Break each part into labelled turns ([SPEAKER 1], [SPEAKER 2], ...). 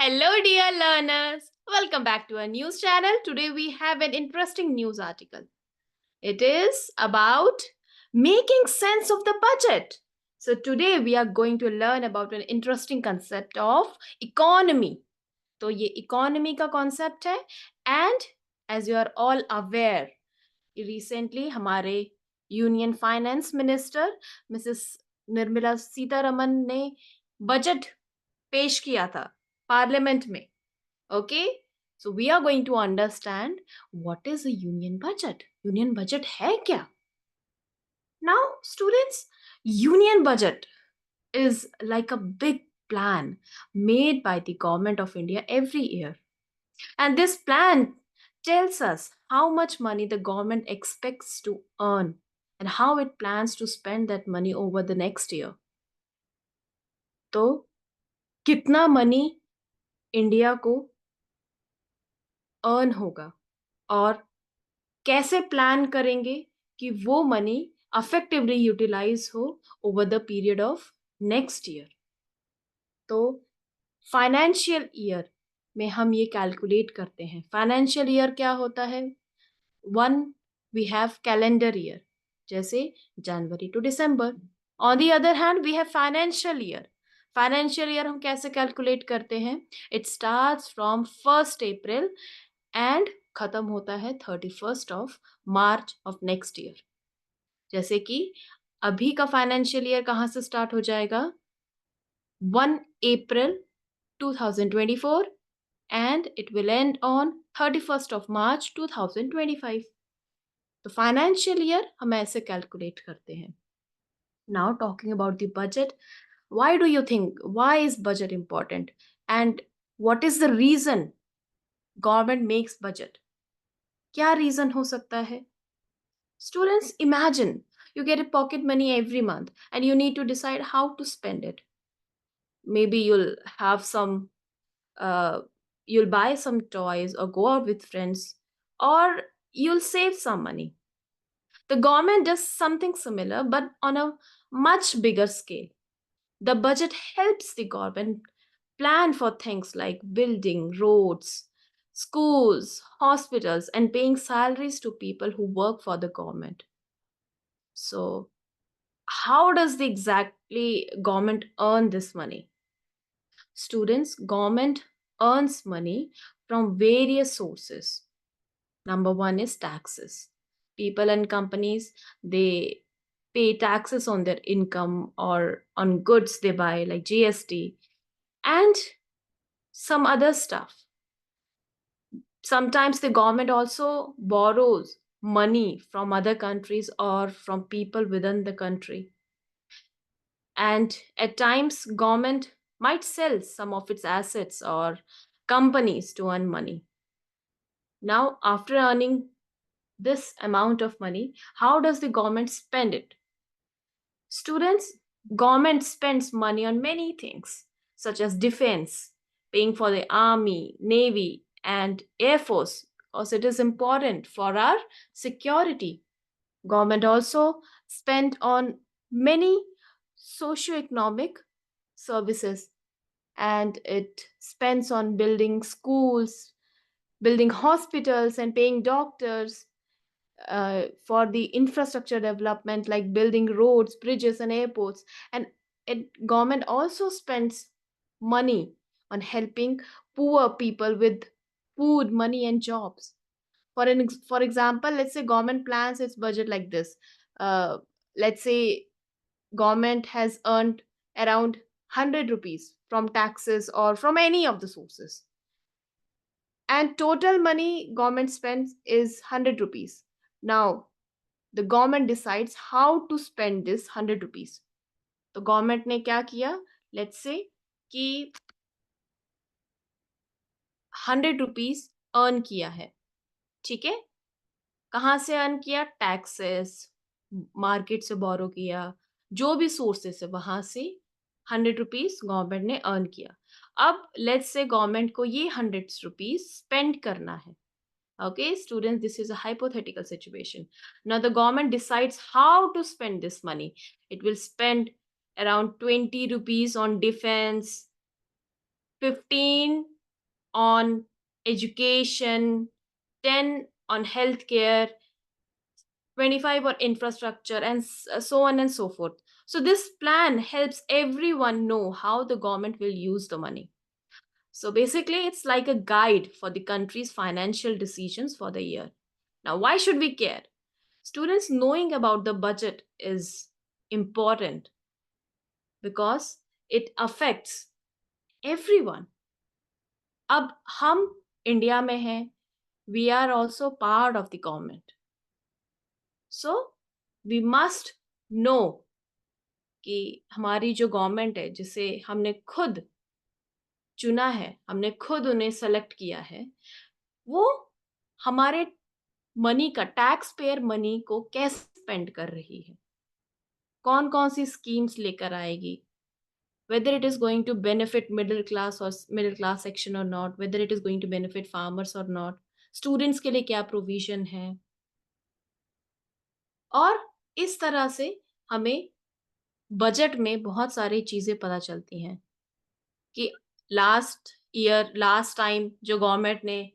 [SPEAKER 1] Hello, dear learners. Welcome back to our news channel. Today we have an interesting news article. It is about making sense of the budget. So today we are going to learn about an interesting concept of economy. तो ये economy का concept है and as you are all aware, recently हमारे union finance minister Mrs Nirmala Sitharaman ने budget पेश किया था parliament में. Okay, so we are going to understand what is a union budget. Union budget है क्या? Now, students, union budget is like a big plan made by the government of India every year. And this plan tells us how much money the government expects to earn and how it plans to spend that money over the next year. तो कितना money India को earn होगा और कैसे plan करेंगे कि वो money effectively utilise हो over the period of next year. तो फाइनेंशियल ईयर में हम ये कैलकुलेट करते हैं. फाइनेंशियल ईयर क्या होता है? One, we have calendar year, जैसे जनवरी टू दिसंबर. On the other hand we have financial year. Financial year हम कैसे कैलकुलेट करते हैं? It starts from 1 April and खत्म होता है 31 मार्च ऑफ नेक्स्ट ईयर. जैसे कि अभी का फाइनेंशियल ईयर कहाँ से स्टार्ट हो जाएगा? 1 अप्रैल 2024 and it will end on 31st of March 2025. तो फाइनेंशियल ईयर हम ऐसे कैलकुलेट करते हैं. Now talking about the budget, why do you think, why is budget important and what is the reason government makes budget? क्या reason हो सकता है? Students, imagine you get a pocket money every month and you need to decide how to spend it. Maybe you'll have uh, you'll buy some toys or go out with friends, or you'll save some money. The government does something similar but on a much bigger scale. The budget helps the government plan for things like building roads, schools, hospitals, and paying salaries to people who work for the government. So, how does the exactly government earn this money? Students, government earns money from various sources. Number one is taxes. People and companies, they pay taxes on their income or on goods they buy, like GST, and some other stuff. Sometimes the government also borrows money from other countries or from people within the country. And at times, government might sell some of its assets or companies to earn money. Now, after earning this amount of money, how does the government spend it? Students, government spends money on many things, such as defense, paying for the army, navy, and air force, because it is important for our security. Government also spend on many socio-economic services, and it spends on building schools, building hospitals, and paying doctors, for the infrastructure development like building roads, bridges, and airports. And government also spends money on helping poor people with food, money, and jobs. For example, let's say government plans its budget like this. Let's say government has earned around 100 rupees from taxes or from any of the sources, and total money government spends is 100 rupees. Now the government decides how to spend this 100 rupees. तो government ने क्या किया? Let's say कि 100 rupees earn किया है. ठीक है, कहाँ से अर्न किया? टैक्सेस, मार्केट से बोरो किया, जो भी सोर्सेस है वहां से 100 रुपीज गवर्नमेंट ने अर्न किया. अब लेट्स से गवर्नमेंट को ये 100 रुपीज स्पेंड करना है. Okay, students, this is a hypothetical situation. Now, the government decides how to spend this money. It will spend around 20 rupees on defense, 15 on education, 10 on healthcare, 25 on infrastructure, and so on and so forth. So this plan helps everyone know how the government will use the money. So basically, it's like a guide for the country's financial decisions for the year. Now, why should we care? Students knowing about the budget is important because it affects everyone. अब हम India में हैं, we are also part of the government. So we must know कि हमारी जो government है, जिसे हमने खुद चुना है, हमने खुद उन्हें सेलेक्ट किया है, वो हमारे मनी का, टैक्स पेयर मनी को कैसे स्पेंड कर रही है, कौन कौन सी स्कीम्स लेकर आएगी, whether it is going to benefit middle class or middle class section or not, whether it is going to benefit farmers or not, students के लिए क्या प्रोविजन है। और इस तरह से हमें बजट में बहुत सारी चीजें पता चलती हैं कि लास्ट टाइम जो गवर्नमेंट ने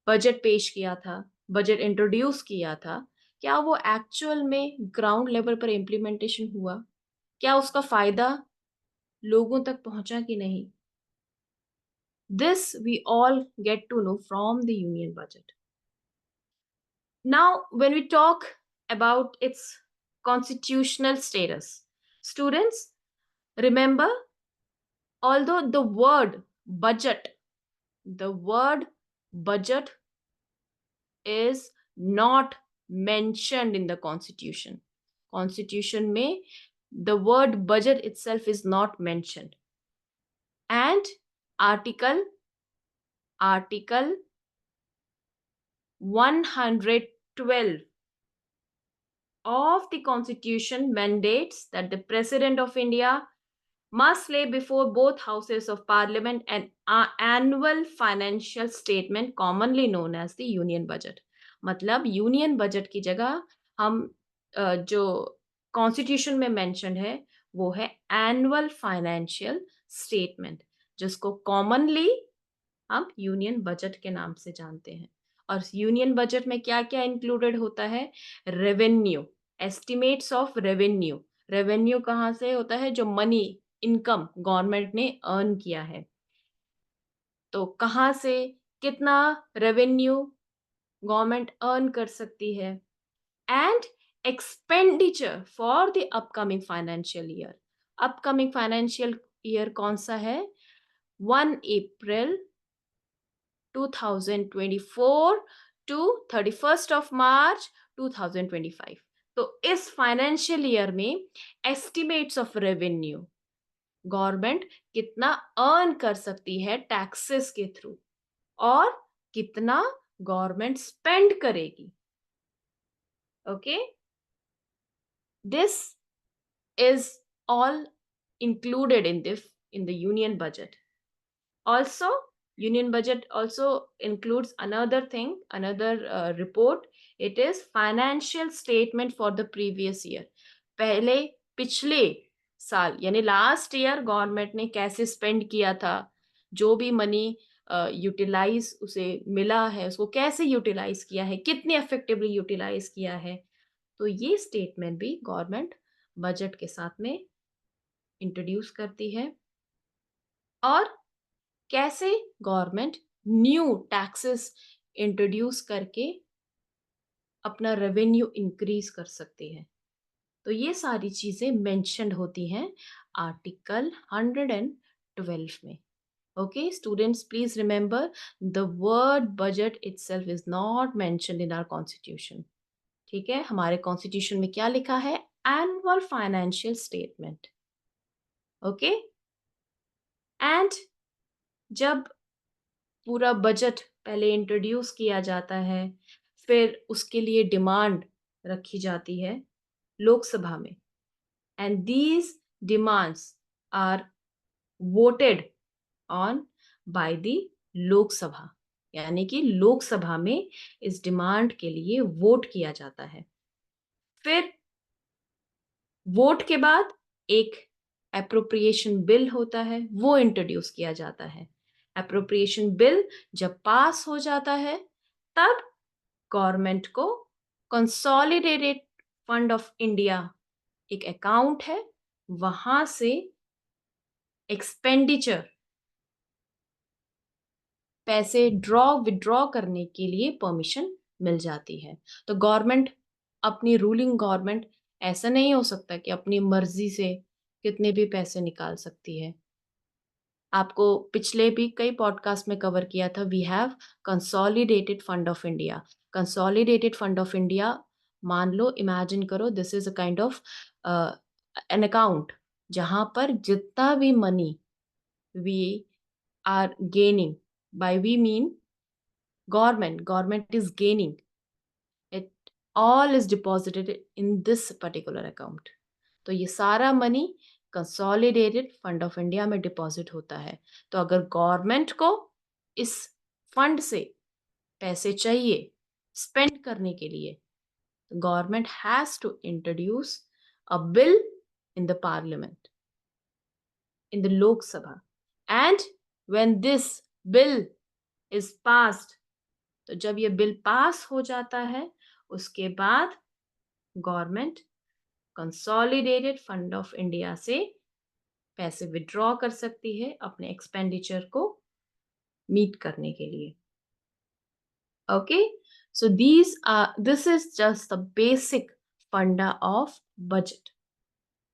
[SPEAKER 1] बजट पेश किया था, बजट इंट्रोड्यूस किया था, क्या वो एक्चुअल में ग्राउंड लेवल पर इम्प्लीमेंटेशन हुआ, क्या उसका फायदा लोगों तक पहुंचा कि नहीं। This we all get to know from the union budget. Now, when we talk about its constitutional status, students, remember, although the word budget is not mentioned in the constitution. Constitution में the word budget itself is not mentioned. And article 112 of the constitution mandates that the president of India must lay before both houses of parliament an annual financial statement commonly known as the union budget. मतलब union budget की जगह हम जो constitution में mention है वो है annual financial statement, जिसको कॉमनली हम यूनियन बजट के नाम से जानते हैं। और यूनियन बजट में क्या क्या इंक्लूडेड होता है? Revenue, estimates of revenue. Revenue कहाँ से होता है? जो मनी, इनकम गवर्नमेंट ने अर्न किया है, तो कहाँ से कितना रेवेन्यू गवर्नमेंट अर्न कर सकती है। And expenditure for the upcoming financial year. Upcoming financial year कौन सा है? 1 अप्रैल 2024 टू 31st ऑफ मार्च 2025। तो इस फाइनेंशियल ईयर में एस्टिमेट्स ऑफ रेवेन्यू, गवर्नमेंट कितना अर्न कर सकती है टैक्सेस के थ्रू और कितना गवर्नमेंट स्पेंड करेगी। Okay, this is all included in the union budget. Also, union budget also includes another thing, another report. It is financial statement for the previous year. पिछले साल यानी लास्ट ईयर गवर्नमेंट ने कैसे spend किया था, जो भी मनी यूटिलाइज उसे मिला है उसको कैसे यूटिलाइज किया है, कितने इफेक्टिवली यूटिलाइज किया है, तो ये स्टेटमेंट भी गवर्नमेंट बजट के साथ में इंट्रोड्यूस करती है। और कैसे गवर्नमेंट न्यू टैक्सेस इंट्रोड्यूस करके अपना रेवेन्यू इंक्रीज कर सकती है। तो ये सारी चीजें मेंशन्ड होती हैं आर्टिकल 112 में। Okay students, please remember the word budget itself is not mentioned in our constitution. ठीक है, हमारे कॉन्स्टिट्यूशन में क्या लिखा है? Annual financial statement. Okay, and जब पूरा बजट पहले इंट्रोड्यूस किया जाता है, फिर उसके लिए डिमांड रखी जाती है लोकसभा में, and these demands are voted on by the Lok Sabha, यानी कि लोकसभा में इस डिमांड के लिए वोट किया जाता है। फिर वोट के बाद एक एप्रोप्रिएशन बिल होता है, वो इंट्रोड्यूस किया जाता है। अप्रोप्रिएशन बिल जब पास हो जाता है तब गवर्नमेंट को कंसोलिडेटेड फंड ऑफ इंडिया एक अकाउंट है, वहां से एक्सपेंडिचर पैसे विड्रॉ करने के लिए परमिशन मिल जाती है। तो गवर्नमेंट, अपनी रूलिंग गवर्नमेंट, ऐसा नहीं हो सकता कि अपनी मर्जी से कितने भी पैसे निकाल सकती है। आपको पिछले भी कई पॉडकास्ट में कवर किया था, we have consolidated fund of India. Consolidated fund of India, मान लो, इमेजिन करो, this is a kind of an account जहां पर जितना भी money we are gaining, by we mean government is gaining it, all is deposited in this particular account। तो ये सारा money consolidated fund of India में deposit होता है। तो अगर गवर्नमेंट को इस फंड से पैसे चाहिए स्पेंड करने के लिए, तो government has to introduce a bill in the parliament, in the Lok Sabha, and when this bill is passed, तो जब ये बिल पास हो जाता है उसके बाद government consolidated fund of India से पैसे विड्रॉ कर सकती है अपने एक्सपेंडिचर को मीट करने के लिए। Okay, so this is just the basic funda of budget.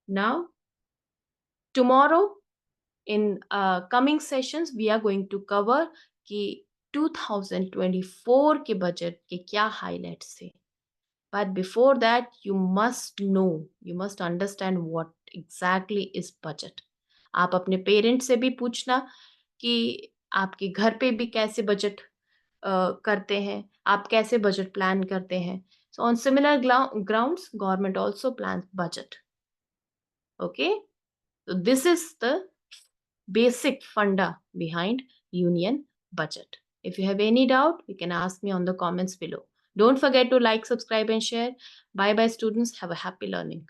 [SPEAKER 1] Now tomorrow in coming sessions we are going to cover कि 2024 के बजट के क्या हाइलाइट्स थे। But before that, you must know, you must understand what exactly is budget. आप अपने parents से भी पूछना कि आपके घर पे भी कैसे बजट करते हैं, आप कैसे बजट प्लान करते हैं। So on similar grounds, government also plans budget. Okay, so this is the basic funda behind union budget. If you have any doubt, you can ask me on the comments below. Don't forget to like, subscribe, and share. Bye bye, students. Have a happy learning.